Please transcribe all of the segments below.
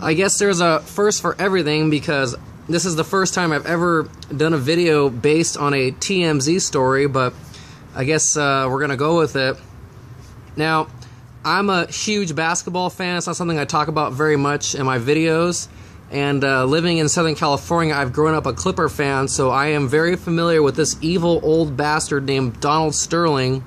I guess there's a first for everything, because this is the first time I've ever done a video based on a TMZ story, but I guess we're going to go with it. Now, I'm a huge basketball fan. It's not something I talk about very much in my videos. And living in Southern California, I've grown up a Clipper fan, so I am very familiar with this evil old bastard named Donald Sterling.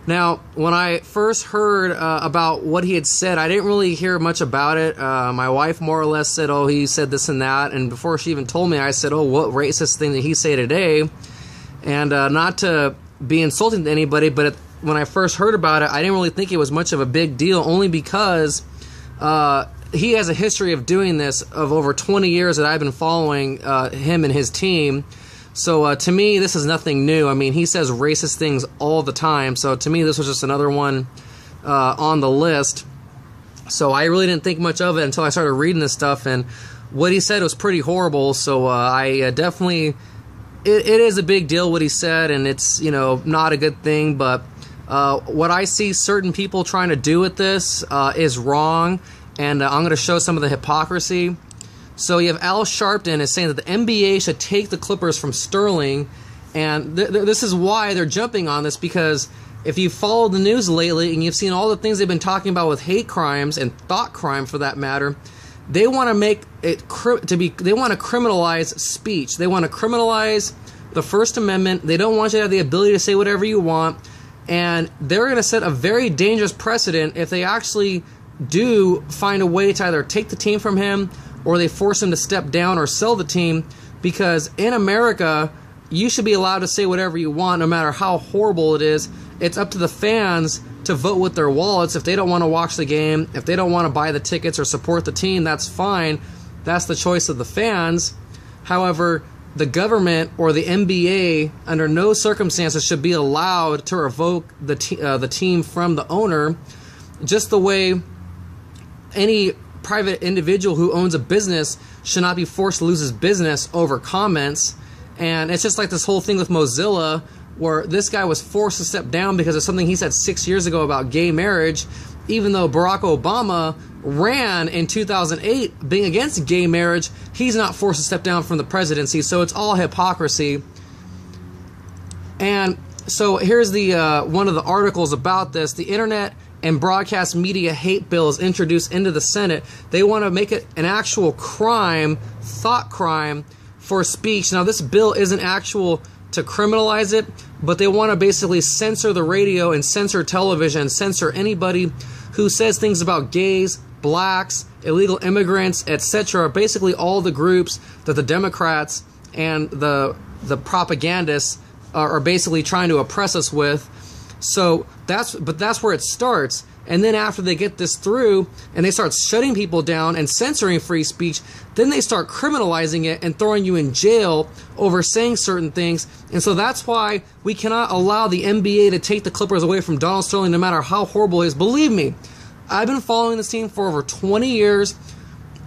Now, when I first heard about what he had said, I didn't really hear much about it. My wife more or less said, oh, he said this and that. And before she even told me, I said, oh, what racist thing did he say today? And not to be insulting to anybody, but when I first heard about it, I didn't really think it was much of a big deal, only because he has a history of doing this of over 20 years that I've been following him and his team. So to me, this is nothing new. I mean, he says racist things all the time. So to me, this was just another one on the list. So I really didn't think much of it until I started reading this stuff. And what he said was pretty horrible. So I definitely, it is a big deal what he said. And it's, you know, not a good thing. But what I see certain people trying to do with this is wrong. And I'm going to show some of the hypocrisy. So you have Al Sharpton is saying that the NBA should take the Clippers from Sterling, and this is why they're jumping on this, because if you've followed the news lately and you've seen all the things they've been talking about with hate crimes and thought crime for that matter, they want to make it they want to criminalize speech. They want to criminalize the First Amendment. They don't want you to have the ability to say whatever you want, and they're going to set a very dangerous precedent if they actually do find a way to either take the team from him or they force him to step down or sell the team, because in America, you should be allowed to say whatever you want, no matter how horrible it is. It's up to the fans to vote with their wallets. If they don't want to watch the game, if they don't want to buy the tickets or support the team, that's fine. That's the choice of the fans. However, the government or the NBA, under no circumstances, should be allowed to revoke the team from the owner, just the way any private individual who owns a business should not be forced to lose his business over comments. And it's just like this whole thing with Mozilla, where this guy was forced to step down because of something he said 6 years ago about gay marriage, even though Barack Obama ran in 2008 being against gay marriage. He's not forced to step down from the presidency. So it's all hypocrisy. And so here's the one of the articles about this. The internet and broadcast media hate bill is introduced into the Senate. They want to make it an actual crime, thought crime, for speech. Now, this bill isn't actual to criminalize it, but they want to basically censor the radio and censor television, censor anybody who says things about gays, blacks, illegal immigrants, etc. Basically all the groups that the Democrats and the propagandists are basically trying to oppress us with. So that's where it starts. And then after they get this through and they start shutting people down and censoring free speech, then they start criminalizing it and throwing you in jail over saying certain things. And so that's why we cannot allow the NBA to take the Clippers away from Donald Sterling, no matter how horrible it is. Believe me, I've been following this team for over 20 years.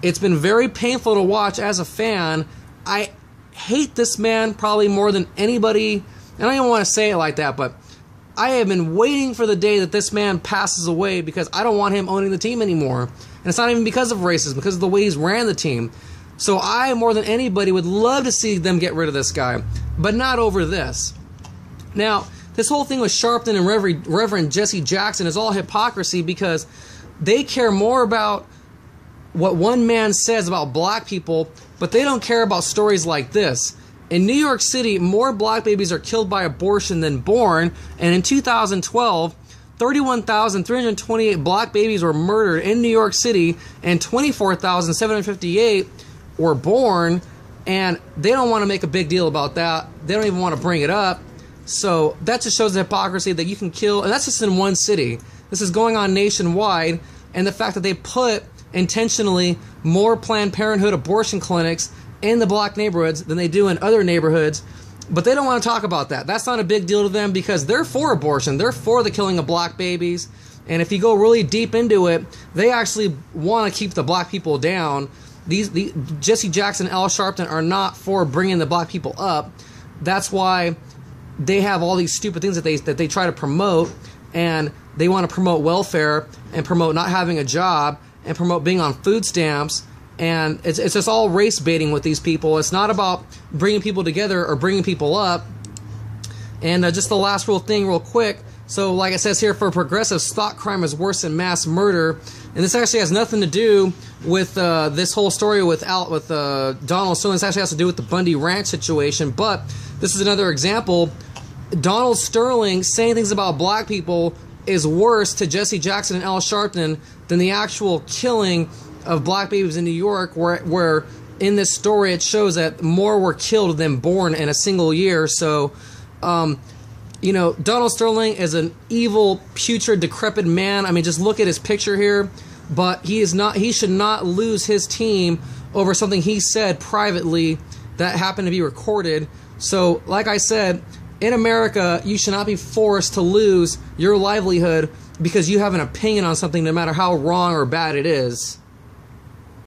It's been very painful to watch as a fan. I hate this man probably more than anybody. And I don't even want to say it like that, but I have been waiting for the day that this man passes away, because I don't want him owning the team anymore. And it's not even because of racism, because of the way he's ran the team. So I, more than anybody, would love to see them get rid of this guy, but not over this. Now, this whole thing with Sharpton and Reverend Jesse Jackson is all hypocrisy, because they care more about what one man says about black people, but they don't care about stories like this. In New York City, more black babies are killed by abortion than born, and in 2012, 31,328 black babies were murdered in New York City, and 24,758 were born, and they don't want to make a big deal about that. They don't even want to bring it up. So that just shows the hypocrisy that you can kill, and that's just in one city. This is going on nationwide, and the fact that they put intentionally more Planned Parenthood abortion clinics in the black neighborhoods than they do in other neighborhoods, but they don't want to talk about that. That's not a big deal to them, because they're for abortion. They're for the killing of black babies, and if you go really deep into it, they actually want to keep the black people down. Jesse Jackson and Al Sharpton are not for bringing the black people up. That's why they have all these stupid things that they try to promote, and they want to promote welfare and promote not having a job and promote being on food stamps. And it's just all race baiting with these people. It's not about bringing people together or bringing people up. And just the last real quick. So like it says here, for progressives, thought crime is worse than mass murder. And this actually has nothing to do with this whole story with Donald Sterling. This actually has to do with the Bundy Ranch situation. But this is another example. Donald Sterling saying things about black people is worse to Jesse Jackson and Al Sharpton than the actual killing of black babies in New York, where in this story it shows that more were killed than born in a single year. So, you know, Donald Sterling is an evil, putrid, decrepit man. I mean, just look at his picture here. But he is not. He should not lose his team over something he said privately that happened to be recorded. So, like I said, in America, you should not be forced to lose your livelihood because you have an opinion on something, no matter how wrong or bad it is.